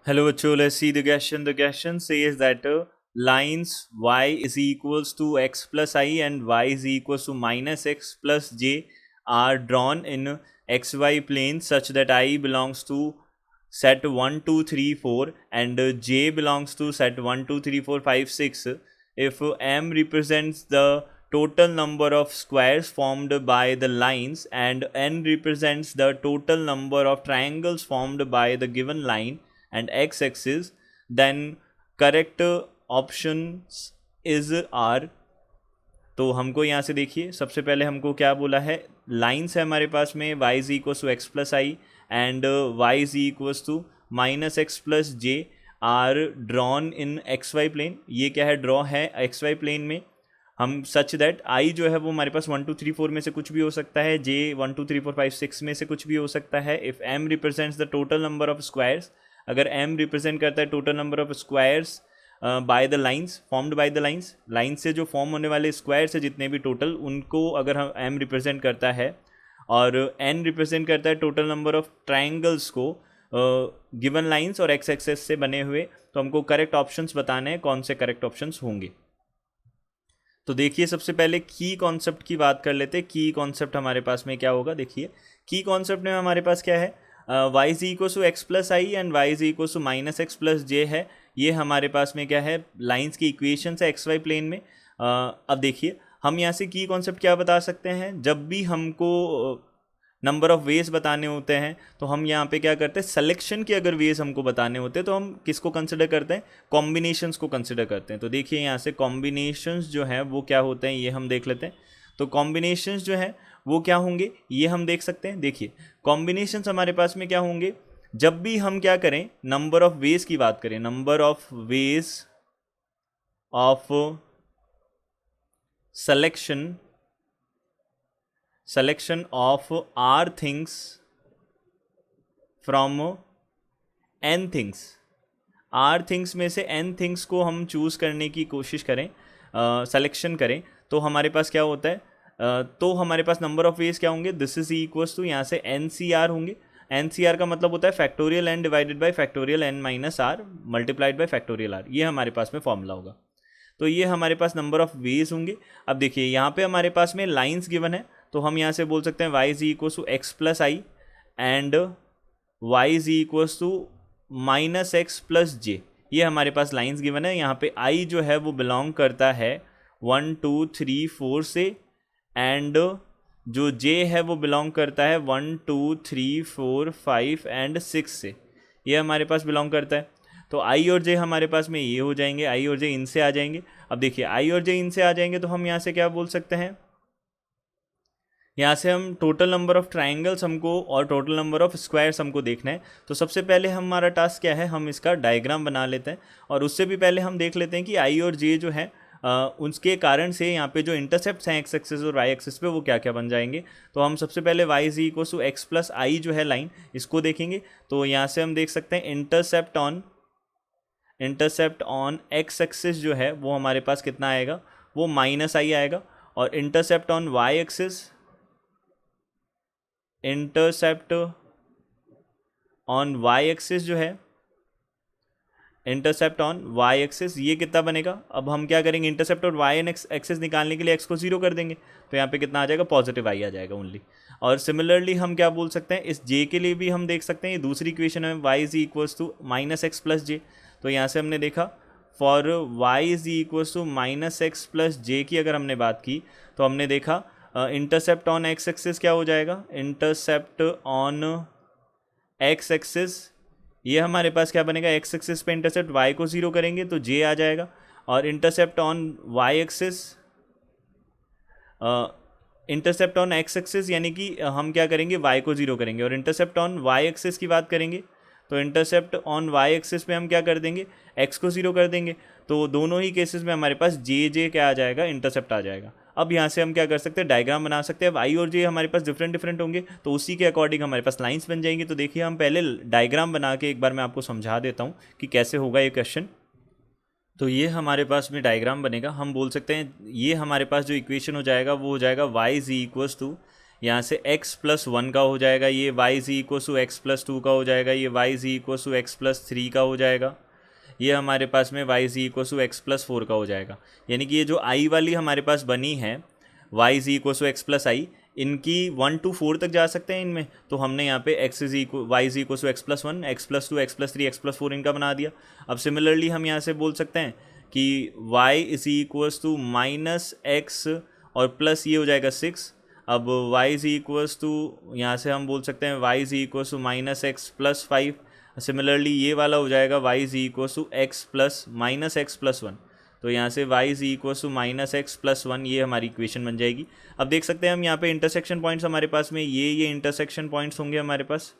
Hello, bachcho. Let's see the question. The question says that lines y is equals to x plus I and y is equals to minus x plus j are drawn in xy plane such that I belongs to set 1, 2, 3, 4 and j belongs to set 1, 2, 3, 4, 5, 6. If m represents the total number of squares formed by the lines and n represents the total number of triangles formed by the given line and x-axis, then correct options is R. तो हमको यहाँ से देखिए, सबसे पहले हमको क्या बोला है, लाइन्स है हमारे पास में y is equals to x plus I and y is equals to minus x plus j are drawn in x y plane. ये क्या है, ड्रॉ है एक्स वाई प्लेन में. हम सच दैट आई जो है वो हमारे पास 1, 2, 3, 4 में से कुछ भी हो सकता है, जे 1, 2, 3, 4, 5, 6 में से कुछ भी हो सकता है. If m represents the total number of squares, अगर m रिप्रेजेंट करता है total number of squares by the lines formed by the lines से जो फॉर्म होने वाले स्क्वायर्स है जितने भी टोटल, उनको अगर हम m रिप्रेजेंट करता है और n रिप्रेजेंट करता है टोटल नंबर ऑफ ट्राइंगल्स को गिवन लाइंस और एक्स एक्सेस से बने हुए, तो हमको करेक्ट ऑप्शंस बताने हैं कौन से करेक्ट ऑप्शंस होंगे. तो देखिए, सबसे पहले की कॉन्सेप्ट की बात कर लेते हैं. की कॉन्सेप्ट हमारे पास में क्या होगा, देखिए की कॉन्सेप्ट में हमारे पास क्या है, y is equal to x plus I and y is equal to minus x plus J है. ये हमारे पास में क्या है, लाइंस की इक्वेशन है एक्स वाई प्लेन में. अब देखिए, हम यहाँ से की कॉन्सेप्ट क्या बता सकते हैं, जब भी हमको नंबर ऑफ़ वेज बताने होते हैं तो हम यहाँ पे क्या करते हैं, सिलेक्शन के अगर वेज हमको बताने होते हैं तो हम किसको कंसिडर करते हैं, कॉम्बिनेशंस को कंसिडर करते हैं. तो देखिए यहाँ से कॉम्बिनेशंस जो हैं वो क्या होते हैं ये हम देख लेते हैं. तो कॉम्बिनेशंस जो है वो क्या होंगे ये हम देख सकते हैं. देखिए कॉम्बिनेशंस हमारे पास में क्या होंगे, जब भी हम क्या करें, नंबर ऑफ वेज की बात करें, number of ways of selection of r things from n things. r things में से n things को हम चूज़ करने की कोशिश करें, सिलेक्शन करें, तो हमारे पास क्या होता है, तो हमारे पास नंबर ऑफ़ वेज क्या होंगे, दिस इज इक्वल्स टू यहाँ से एन सी आर होंगे. एन सी आर का मतलब होता है factorial n divided by factorial n minus r multiplied by factorial r. ये हमारे पास में फॉर्मूला होगा. तो ये हमारे पास नंबर ऑफ़ वेज होंगे. अब देखिए यहाँ पे हमारे पास में लाइंस गिवन है, तो हम यहाँ से बोल सकते हैं y is equals to x plus I and y is equals to minus x plus J. ये हमारे पास लाइंस गिवन है. यहाँ पे i जो है वो बिलोंग करता है 1, 2, 3, 4 से एंड जो j है वो बिलोंग करता है 1, 2, 3, 4, 5 एंड 6 से. ये हमारे पास बिलोंग करता है. तो i और j हमारे पास में ये हो जाएंगे, i और j इनसे आ जाएंगे. अब देखिए i और j इनसे आ जाएंगे तो हम यहाँ से क्या बोल सकते हैं, यहाँ से हम टोटल नंबर ऑफ़ ट्राइंगल्स हमको और टोटल नंबर ऑफ़ स्क्वायर्स हमको देखना है. तो सबसे पहले हमारा टास्क क्या है, हम इसका डायग्राम बना लेते हैं. और उससे भी पहले हम देख लेते हैं कि आई और जे जो है उसके कारण से यहाँ पे जो इंटरसेप्ट्स हैं एक्स एक्सिस और वाई एक्सिस पे वो क्या क्या बन जाएंगे. तो हम सबसे पहले y is equal to x plus I जो है लाइन, इसको देखेंगे. तो यहाँ से हम देख सकते हैं इंटरसेप्ट ऑन एक्स एक्सिस जो है वो हमारे पास कितना आएगा, वो माइनस आई आएगा. और इंटरसेप्ट ऑन वाई एक्सिस जो है, इंटरसेप्ट ऑन वाई एक्सिस ये कितना बनेगा. अब हम क्या करेंगे, इंटरसेप्ट और वाई एन एक्सिस निकालने के लिए एक्स को 0 कर देंगे, तो यहाँ पे कितना आ जाएगा, पॉजिटिव आई आ जाएगा ओनली. और सिमिलरली हम क्या बोल सकते हैं, इस जे के लिए भी हम देख सकते हैं, ये दूसरी इक्वेशन है y is equals to minus x plus J. तो यहाँ से हमने देखा for y is equals to minus x plus J की अगर हमने बात की तो हमने देखा इंटरसेप्ट ऑन एक्स एक्सिस क्या हो जाएगा, इंटरसेप्ट ऑन एक्स एक्सिस ये हमारे पास क्या बनेगा, एक्स एक्सिस पे इंटरसेप्ट y को 0 करेंगे तो j आ जाएगा. और intercept on y axis, intercept on x axis यानी कि हम क्या करेंगे, y को 0 करेंगे. और इंटरसेप्ट ऑन वाई एक्सिस की बात करेंगे तो इंटरसेप्ट ऑन वाई एक्सिस पे हम क्या कर देंगे, x को 0 कर देंगे. तो दोनों ही केसेस में हमारे पास जे क्या आ जाएगा, इंटरसेप्ट आ जाएगा. अब यहाँ से हम क्या कर सकते हैं, डायग्राम बना सकते हैं. अब आई और जे हमारे पास डिफरेंट होंगे तो उसी के अकॉर्डिंग हमारे पास लाइंस बन जाएंगी. तो देखिए हम पहले डायग्राम बना के एक बार मैं आपको समझा देता हूँ कि कैसे होगा ये क्वेश्चन. तो ये हमारे पास में डायग्राम बनेगा. हम बोल सकते हैं ये हमारे पास जो इक्वेशन हो जाएगा वो हो जाएगा y इज इक्वल्स टू यहाँ से x प्लस 1 का हो जाएगा, ये y is equal to x plus 2 का हो जाएगा, ये y is equal to x plus 3 का हो जाएगा, ये हमारे पास में y is equal to x plus 4 का हो जाएगा। यानी कि ये जो i वाली हमारे पास बनी है y is equal to x plus I, इनकी 1 to 4 तक जा सकते हैं इनमें, तो हमने यहाँ पे x is equal y is equal to x plus 1, x plus 2, x plus 3, x plus 4 इनका बना दिया। अब सिमिलरली हम यहाँ से बोल सकते हैं कि y is equal to minus x और प्लस ये हो जाएगा 6। अब y इज इक्व टू, यहाँ से हम बोल सकते हैं y is equal to minus x plus 5। Similarly ये वाला हो जाएगा y is equal to x plus minus x plus 1। तो यहाँ से y is equal to minus x plus 1, ये हमारी इक्वेशन बन जाएगी। अब देख सकते हैं हम यहाँ पे इंटरसेक्शन पॉइंट्स हमारे पास में ये इंटरसेक्शन पॉइंट्स होंगे हमारे पास।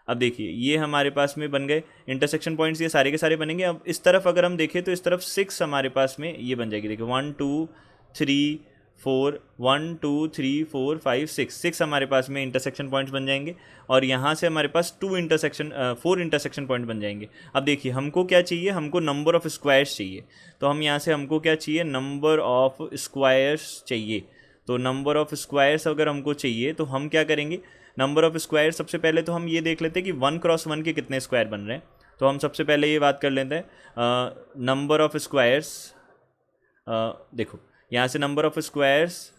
अब देखिए ये हमारे पास में बन गए इंटरसेक्शन पॉइंट्स, ये सारे के सारे बनेंगे। अब इस तरफ अगर हम देखें तो इस तरफ 6 हमारे पास में ये बन जाएगी। देखिए 1 2 3 4, 1 2 3 4 5 6 हमारे पास में इंटरसेक्शन पॉइंट्स बन जाएंगे, और यहाँ से हमारे पास 4 इंटरसेक्शन पॉइंट बन जाएंगे। अब देखिए हमको क्या चाहिए, हमको नंबर ऑफ़ स्क्वायर्स चाहिए। तो हम यहाँ से हमको क्या चाहिए, नंबर ऑफ़ स्क्वायर्स चाहिए। तो नंबर ऑफ़ स्क्वायर्स अगर हमको चाहिए तो हम क्या करेंगे, नंबर ऑफ़ स्क्वायर सबसे पहले तो हम ये देख लेते हैं कि 1 क्रॉस 1 के कितने स्क्वायर बन रहे हैं। तो हम सबसे पहले ये बात कर लेते हैं नंबर ऑफ़ स्क्वायर्स। देखो यहाँ से नंबर ऑफ़ स्क्वायर्स,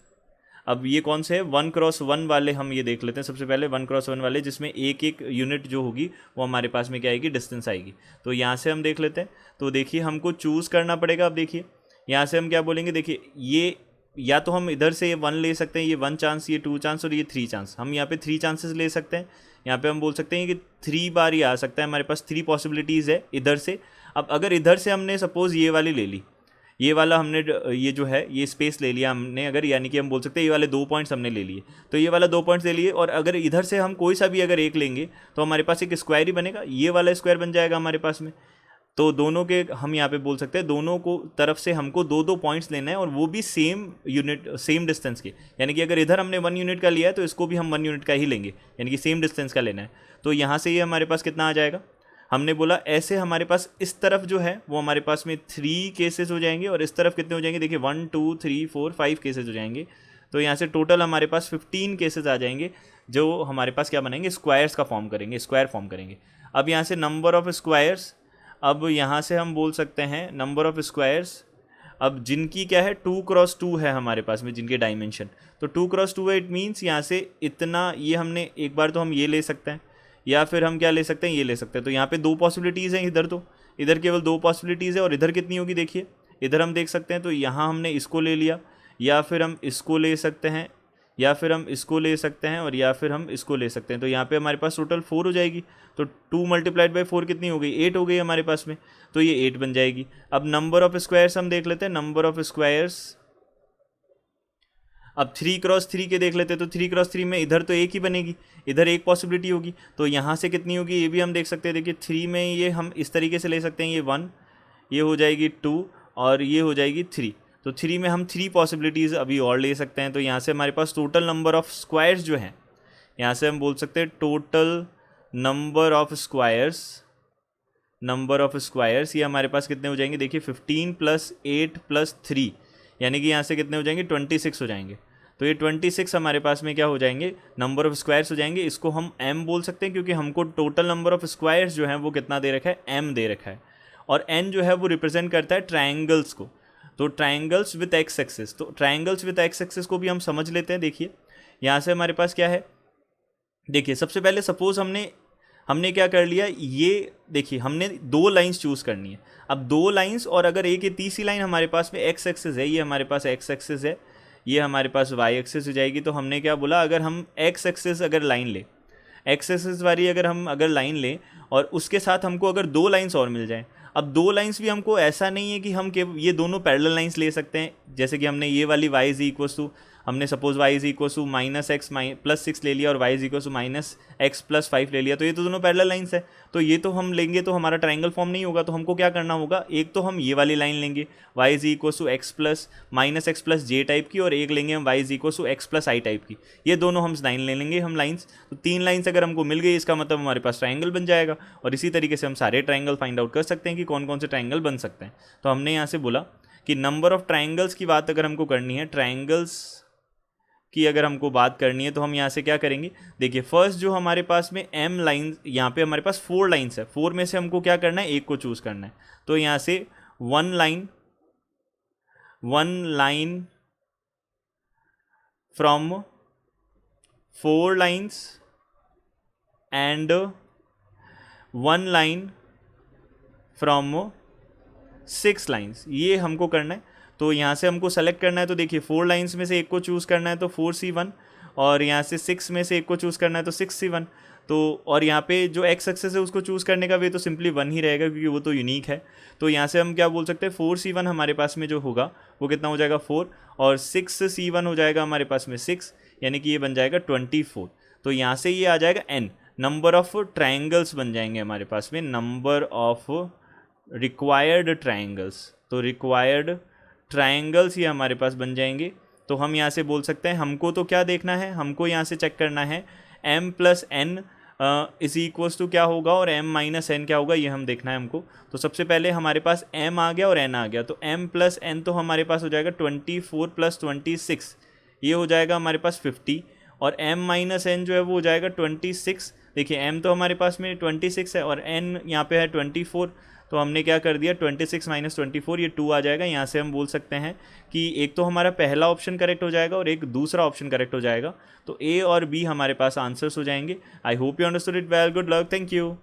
अब ये कौन से है, 1 क्रॉस 1 वाले हम ये देख लेते हैं सबसे पहले, 1 क्रॉस 1 वाले जिसमें एक एक यूनिट जो होगी वो हमारे पास में क्या आएगी, डिस्टेंस आएगी। तो यहाँ से हम देख लेते हैं। तो देखिए हमको चूज़ करना पड़ेगा। अब देखिए यहाँ से हम क्या बोलेंगे, देखिए ये या तो हम इधर से ये 1 ले सकते हैं, ये 1 चांस, ये 2 चांस और ये 3 चांस। हम यहाँ पे 3 चांसेस ले सकते हैं। यहाँ पे हम बोल सकते हैं कि 3 बार ये आ सकता है, हमारे पास 3 पॉसिबिलिटीज़ है इधर से। अब अगर इधर से हमने सपोज़ ये वाली ले ली, ये वाला हमने ये जो है ये स्पेस ले लिया हमने, अगर यानी कि हम बोल सकते हैं ये वाले 2 पॉइंट्स हमने ले लिए, तो ये वाला 2 पॉइंट्स ले लिए, और अगर इधर से हम कोई सा भी अगर एक लेंगे तो हमारे पास एक स्क्वायर ही बनेगा, ये वाला स्क्वायर बन जाएगा हमारे पास में। तो दोनों के हम यहाँ पे बोल सकते हैं दोनों को तरफ से हमको 2 पॉइंट्स लेना है, और वो भी सेम यूनिट सेम डिस्टेंस के। यानी कि अगर इधर हमने 1 यूनिट का लिया है तो इसको भी हम 1 यूनिट का ही लेंगे, यानी कि सेम डिस्टेंस का लेना है। तो यहाँ से ये हमारे पास कितना आ जाएगा, हमने बोला ऐसे हमारे पास इस तरफ जो है वो हमारे पास में 3 केसेस हो जाएंगे, और इस तरफ कितने हो जाएंगे, देखिए 1 2 3 4 5 केसेस हो जाएंगे। तो यहाँ से टोटल हमारे पास 15 केसेस आ जाएंगे, जो हमारे पास क्या बनेंगे, स्क्वायर्स का फॉर्म करेंगे, स्क्वायर फॉर्म करेंगे। अब यहाँ से नंबर ऑफ़ स्क्वायर्स, अब यहाँ से हम बोल सकते हैं नंबर ऑफ़ स्क्वायर्स, अब जिनकी क्या है 2 क्रॉस 2 है हमारे पास में, जिनके डायमेंशन तो 2 क्रॉस 2 है, इट मीन्स यहाँ से इतना, ये हमने एक बार तो हम ये ले सकते हैं, या फिर हम क्या ले सकते हैं, ये ले सकते हैं। तो यहाँ पे 2 पॉसिबिलिटीज़ हैं इधर, तो इधर केवल 2 पॉसिबिलिटीज़ है, और इधर कितनी होगी देखिए, इधर हम देख सकते हैं। तो यहाँ हमने इसको ले लिया, या फिर हम इसको ले सकते हैं, या फिर हम इसको ले सकते हैं, और या फिर हम इसको ले सकते हैं। तो यहाँ पे हमारे पास टोटल 4 हो जाएगी। तो 2 मल्टीप्लाइड बाई 4 कितनी हो गई, 8 हो गई हमारे पास में। तो ये 8 बन जाएगी। अब नंबर ऑफ़ स्क्वायर्स हम देख लेते हैं, नंबर ऑफ़ स्क्वायर्स अब 3 क्रॉस 3 के देख लेते हैं। तो 3 क्रॉस 3 में इधर तो एक ही बनेगी, इधर एक पॉसिबिलिटी होगी, तो यहाँ से कितनी होगी ये भी हम देख सकते हैं। देखिए 3 में ये हम इस तरीके से ले सकते हैं, ये 1, ये हो जाएगी 2, और ये हो जाएगी 3। तो 3 में हम 3 पॉसिबिलिटीज़ अभी और ले सकते हैं। तो यहाँ से हमारे पास टोटल नंबर ऑफ़ स्क्वायर्स जो हैं, यहाँ से हम बोल सकते हैं टोटल नंबर ऑफ़ स्क्वायर्स, ये हमारे पास कितने हो जाएंगे, देखिए 15 + 8 + 3, यानी कि यहाँ से कितने हो जाएंगे, 26 हो जाएंगे। तो ये 26 हमारे पास में क्या हो जाएंगे, नंबर ऑफ़ स्क्वायर्स हो जाएंगे। इसको हम m बोल सकते हैं, क्योंकि हमको टोटल नंबर ऑफ़ स्क्वायर्स जो हैं वो कितना दे रखा है, m दे रखा है, और n जो है वो रिप्रेजेंट करता है ट्रायंगल्स को। तो ट्रायंगल्स विथ एक्स एक्सिस, तो ट्रायंगल्स विथ एक्स एक्सिस को भी हम समझ लेते हैं। देखिए यहाँ से हमारे पास क्या है, देखिए सबसे पहले सपोज़ हमने क्या कर लिया, ये देखिए हमने 2 लाइंस चूज़ करनी है। अब 2 लाइंस, और अगर एक ये तीसरी लाइन हमारे पास में एक्स एक्सिस है, ये हमारे पास एक्स एक्सिस है, ये हमारे पास वाई एक्सिस हो जाएगी। तो हमने क्या बोला, अगर हम एक्स एक्सिस अगर लाइन लें, एक्स एक्सिस वाली अगर हम लाइन लें, और उसके साथ हमको अगर 2 लाइंस और मिल जाएं। अब 2 लाइंस भी हमको ऐसा नहीं है कि हम ये दोनों पैरेलल लाइंस ले सकते हैं, जैसे कि हमने ये वाली y इज इक्वल टू, हमने suppose y is equal to -x + 6 ले लिया, और y is equal to -x + 5 ले लिया। तो ये तो दोनों पैरेलल लाइंस है, तो ये तो हम लेंगे तो हमारा ट्रायंगल फॉर्म नहीं होगा। तो हमको क्या करना होगा, एक तो हम ये वाली लाइन लेंगे y is equal to x + -x + j type की, और एक लेंगे हम y is equal to x + i type की। ये दोनों हम लाइन ले लेंगे हम लाइंस। तो 3 लाइंस अगर हमको मिल गई, इसका मतलब हमारे पास ट्रायंगल बन जाएगा। और इसी तरीके से हम सारे ट्रायंगल फाइंड आउट कर सकते हैं कि कौन कौन से ट्रायंगल बन सकते हैं। तो हमने यहाँ से बोला कि नंबर ऑफ ट्रायंगल्स की बात अगर हमको करनी है, ट्रायंगल्स की अगर हमको बात करनी है तो हम यहाँ से क्या करेंगे, देखिए फर्स्ट जो हमारे पास में m लाइन, यहाँ पे हमारे पास 4 लाइन्स है, 4 में से हमको क्या करना है, एक को चूज करना है। तो यहाँ से one line from 4 lines and one line from 6 lines, ये हमको करना है। तो यहाँ से हमको सेलेक्ट करना है, तो देखिए 4 लाइन्स में से एक को चूज़ करना है तो 4C1, और यहाँ से 6 में से एक को चूज़ करना है तो 6C1। तो और यहाँ पे जो x एक्सेस है उसको चूज़ करने का वे तो सिंपली 1 ही रहेगा क्योंकि वो तो यूनिक है। तो यहाँ से हम क्या बोल सकते हैं, 4C1 हमारे पास में जो होगा वो कितना हो जाएगा 4, और 6C1 हो जाएगा हमारे पास में 6, यानी कि ये बन जाएगा 24। तो यहाँ से ये आ जाएगा n, नंबर ऑफ ट्राइंगल्स बन जाएंगे हमारे पास में, नंबर ऑफ रिक्वायर्ड ट्राइंगल्स। तो रिक्वायर्ड ट्राइंगल्स ये हमारे पास बन जाएंगे। तो हम यहाँ से बोल सकते हैं हमको तो क्या देखना है, हमको यहाँ से चेक करना है m plus n is equals to क्या होगा और m माइनस n क्या होगा, ये हम देखना है हमको। तो सबसे पहले हमारे पास m आ गया और n आ गया, तो m प्लस n तो हमारे पास हो जाएगा 24 प्लस 26, ये हो जाएगा हमारे पास 50, और m माइनस n जो है वो हो जाएगा 26। देखिए m तो हमारे पास में 26 है और n यहाँ पे है 24, तो हमने क्या कर दिया 26 माइनस 24, ये 2 आ जाएगा। यहाँ से हम बोल सकते हैं कि एक तो हमारा पहला ऑप्शन करेक्ट हो जाएगा और एक दूसरा ऑप्शन करेक्ट हो जाएगा। तो ए और बी हमारे पास आंसर्स हो जाएंगे। I hope you understood it well, good luck, thank you.